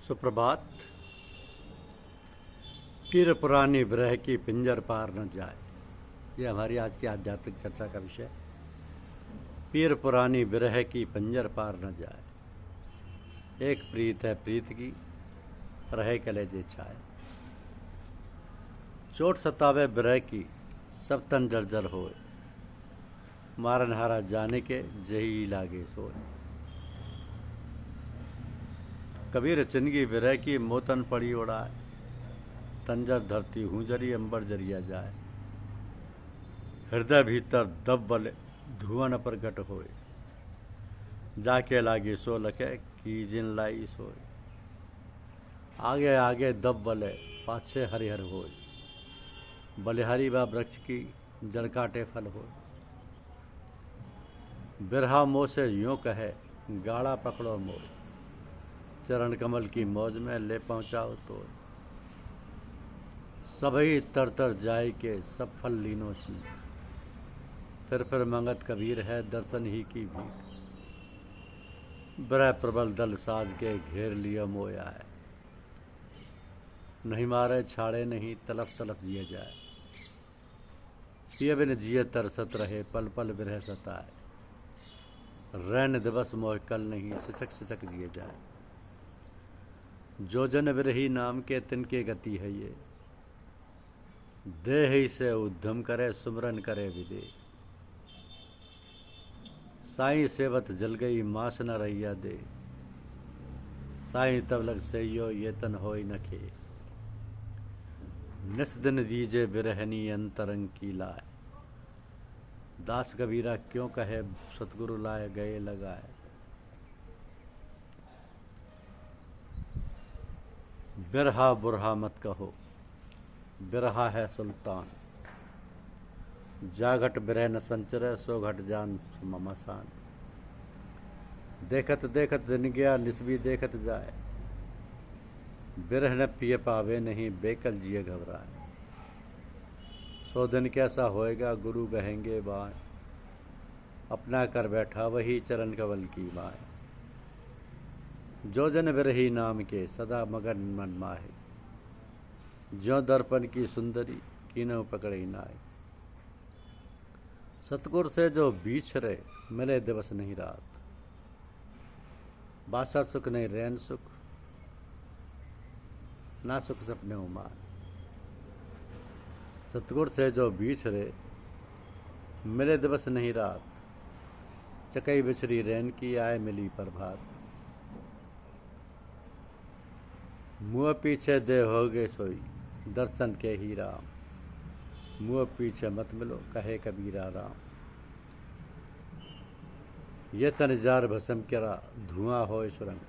सुप्रभात। पीर पुरानी विरह की पिंजर पार न जाए, ये हमारी आज की आध्यात्मिक चर्चा का विषय। पीर पुरानी विरह की पिंजर पार न जाए, एक प्रीत है प्रीत की, रहे कलेजे छाए। चोट सतावे विरह की, सब तन जर्जर होए, मारन हारा जाने के जही लागे सोए। कबीर चिनगी विरह की, मोतन पड़ी उड़ाए, तंजर धरती हूँ जरी अंबर जरिया जाए। हृदय भीतर दब बले, धुआं न प्रगट होए, जाके लागे सो लखे की जिन लाई सोए। आगे आगे दब बले, पाछे हरिहर होए, बलिहारी बा वृक्ष की जड़ काटे फल होए। बिरहा मोह से यूं कहे, गाड़ा पकड़ो मोए, चरण कमल की मौज में ले पहुंचाओ तो। सभी तर तर जाए के सब फल लीनो चीख, फिर मंगत कबीर है दर्शन ही की भीख। बिरह प्रबल दल साज के घेर लिया मोया है, नहीं मारे छाड़े नहीं तलफ तलफ जिए जाए। पिए बिन जिए तरसत रहे, पल पल बिरह सताए, रैन दिवस मोह कल नहीं सिसक सिसक जिए जाए। जो जन विरही नाम के तिनके गति है ये, देह ही से उद्यम करे सुमरन करे विदे। साईं सेवत जल गई मास न रहिया दे, साईं तब लग सैयो ये तन होई न खे। निस दिन दीजे बिरहनी अंतरंग की लाए, दास कबीरा क्यों कहे सतगुरु लाए गए लगाए। बिरहा बुरहा मत कहो, बिरहा है सुल्तान, जाघट बिरह न संचरे सो घट जान ममसान। देखत देखत दिन गया निस्बी देखत जाए, बिरह न पिए पावे नहीं बेकल जिए घबराए। सो दिन कैसा होएगा गुरु कहेंगे बाय, अपना कर बैठा वही चरण कवल की माए। जो जन बिरही नाम के सदा मगन मन माहे, ज्यों दर्पण की सुंदरी कीनों पकड़े नाए। सतगुर से जो बिछड़े मिले दिवस नहीं रात, बासर सुख नहीं रैन सुख, ना सुख सपने उमार। सतगुर से जो बिछड़े मिले दिवस नहीं रात, चकई बिछड़ी रैन की आए मिली प्रभात। मुँह पीछे दे हो गए सोई, दर्शन के ही राम, मुँह पीछे मत मिलो कहे कबीरा राम। ये तन जार भस्म करा धुआं होए सुरंग,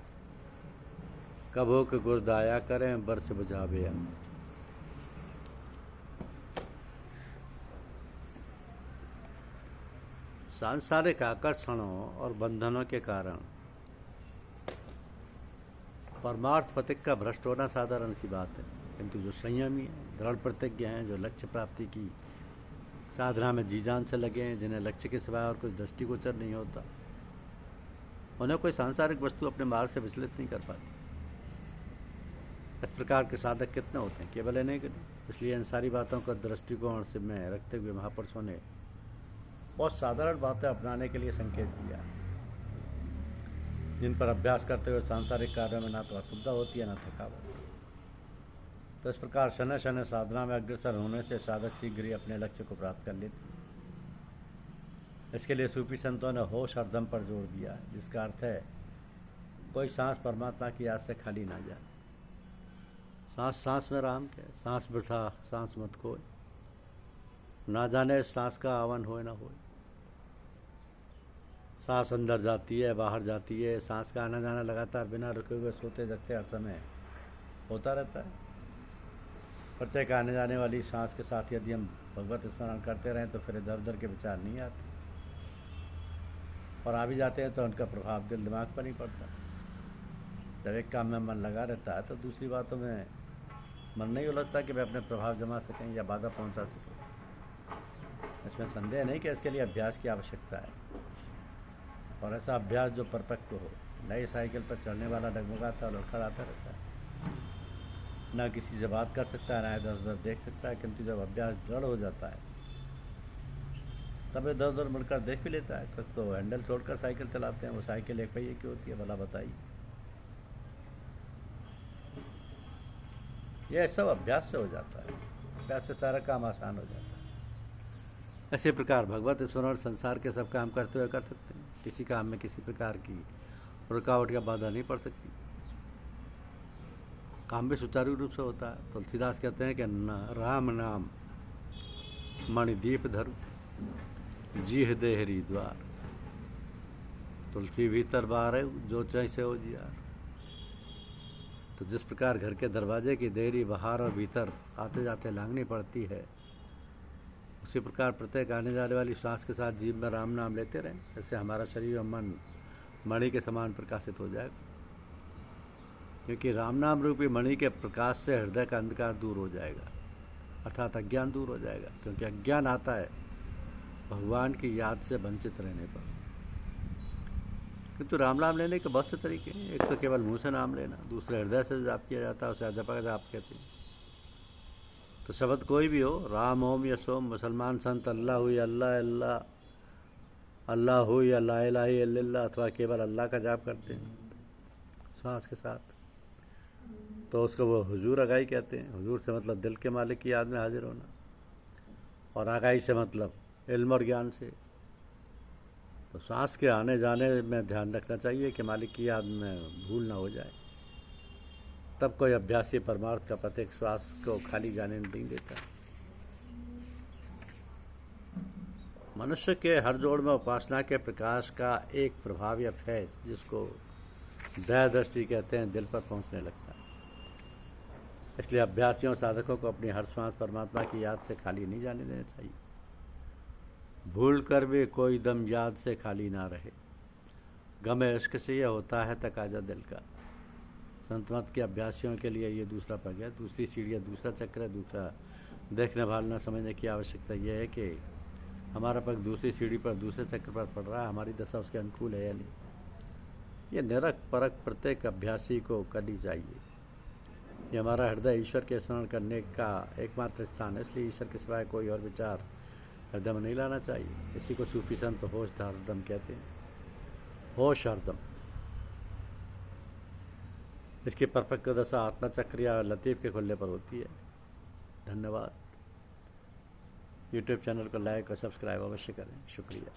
कभो के गुरदाया करें बरस बुझावे अंग। सांसारिक आकर्षणों और बंधनों के कारण परमार्थ पथिक का भ्रष्ट होना साधारण सी बात है, किंतु जो संयमी हैं, दृढ़ प्रतिज्ञ हैं, जो लक्ष्य प्राप्ति की साधना में जी जान से लगे हैं, जिन्हें लक्ष्य के सिवाय और कुछ दृष्टिगोचर नहीं होता, उन्हें कोई सांसारिक वस्तु अपने मार्ग से विचलित नहीं कर पाती। इस प्रकार के साधक कितने होते हैं, केवल इन्हें कि नहीं। इसलिए इन सारी बातों का दृष्टिकोण से में रखते हुए महापुरुषों ने बहुत साधारण बातें अपनाने के लिए संकेत दिया, जिन पर अभ्यास करते हुए सांसारिक कार्यों में ना तो असुविधा होती है ना थकावट। तो इस प्रकार शनै शनै साधना में अग्रसर होने से साधक शीघ्र ही अपने लक्ष्य को प्राप्त कर लेते हैं। इसके लिए सूफी संतों ने होश और दम पर जोर दिया, जिसका अर्थ है कोई सांस परमात्मा की याद से खाली ना जाए। सांस सांस में राम के, सांस बिठा सांस मत खोए, ना जाने सांस का आवन होए ना होए। सांस अंदर जाती है बाहर जाती है, सांस का आना जाना लगातार बिना रुके हुए सोते जगते हर समय होता रहता है। प्रत्येक आने जाने वाली सांस के साथ यदि हम भगवत स्मरण करते रहें तो फिर इधर उधर के विचार नहीं आते, और आ भी जाते हैं तो उनका प्रभाव दिल दिमाग पर नहीं पड़ता। जब एक काम में मन लगा रहता है तो दूसरी बातों में मन नहीं उलझता कि वे अपने प्रभाव जमा सकें या बाधा पहुंचा सकें। इसमें संदेह नहीं कि इसके लिए अभ्यास की आवश्यकता है, और ऐसा अभ्यास जो परिपक्व हो। नई साइकिल पर चढ़ने वाला डगमगाता और लड़खड़ाता रहता है, ना किसी से बात कर सकता है, ना इधर उधर देख सकता है, किंतु जब अभ्यास दृढ़ हो जाता है तब इधर उधर मुड़कर देख भी लेता है। कुछ तो हैंडल छोड़कर साइकिल चलाते हैं, वो साइकिल एक पहिए की होती है, भला बताइए। यह सब अभ्यास से हो जाता है, अभ्यास से सारा काम आसान हो जाता है। इसी प्रकार भगवत स्मरण संसार के सब काम करते हुए कर सकते हैं, किसी काम में किसी प्रकार की रुकावट या बाधा नहीं पड़ सकती, काम भी सुचारू रूप से होता है। तुलसीदास कहते हैं कि राम नाम मणिदीप धरु जीह देहरी द्वार, तुलसी भीतर बार जो से हो जियार। तो जिस प्रकार घर के दरवाजे की देहरी बाहर और भीतर आते जाते लांघनी पड़ती है, उसी प्रकार प्रत्येक आने जाने वाली श्वास के साथ जीव में राम नाम लेते रहें, इससे हमारा शरीर और मन मणि के समान प्रकाशित हो जाएगा। क्योंकि राम नाम रूपी मणि के प्रकाश से हृदय का अंधकार दूर हो जाएगा, अर्थात अज्ञान दूर हो जाएगा। क्योंकि अज्ञान आता है भगवान की याद से वंचित रहने पर। किंतु राम नाम लेने के बहुत से तरीके हैं। एक तो केवल मुंह से नाम लेना, दूसरे हृदय से जाप किया जाता है, उसे अजपा का जाप कहते हैं। तो शब्द कोई भी हो, राम ओम या सोम, मुसलमान संत अल्लाह हुई अल्लाह अल्लाह, अल्लाह हो या ला इलाहा इल्लल्लाह, अथवा केवल अल्लाह का जाप करते हैं श्वास के साथ, तो उसको वो हुजूर अगाई कहते हैं। हुजूर से मतलब दिल के मालिक की याद में हाजिर होना, और आगाई से मतलब इल्म और ज्ञान से। तो सांस के आने जाने में ध्यान रखना चाहिए कि मालिक की याद में भूल ना हो जाए। तब कोई अभ्यासी परमार्थ का प्रत्येक श्वास को खाली जाने नहीं देता। मनुष्य के हर जोड़ में उपासना के प्रकाश का एक प्रभाव या फैज, जिसको दया दृष्टि कहते हैं, दिल पर पहुंचने लगता है। इसलिए अभ्यासियों साधकों को अपनी हर श्वास परमात्मा की याद से खाली नहीं जाने देना चाहिए। भूल कर भी कोई दम याद से खाली ना रहे, गमे इश्क से यह होता है तकाजा दिल का। संत मत के अभ्यासियों के लिए ये दूसरा पग है, दूसरी सीढ़ी है, दूसरा चक्र है। दूसरा देखने भालना समझने की आवश्यकता यह है कि हमारा पग दूसरी सीढ़ी पर दूसरे चक्र पर पड़ रहा है, हमारी दशा उसके अनुकूल है या नहीं। ये निरख परख प्रत्येक अभ्यासी को करनी चाहिए। ये हमारा हृदय ईश्वर के स्मरण करने का एकमात्र स्थान है, इसलिए ईश्वर के सिवाय कोई और विचार हृदय में नहीं लाना चाहिए। इसी को सूफी संत होश हरदम कहते हैं, होश हरदम। इसकी परफेक्ट दशा आत्मा चक्र या लतीफ़ के खुलने पर होती है। धन्यवाद। यूट्यूब चैनल को लाइक और सब्सक्राइब अवश्य करें। शुक्रिया।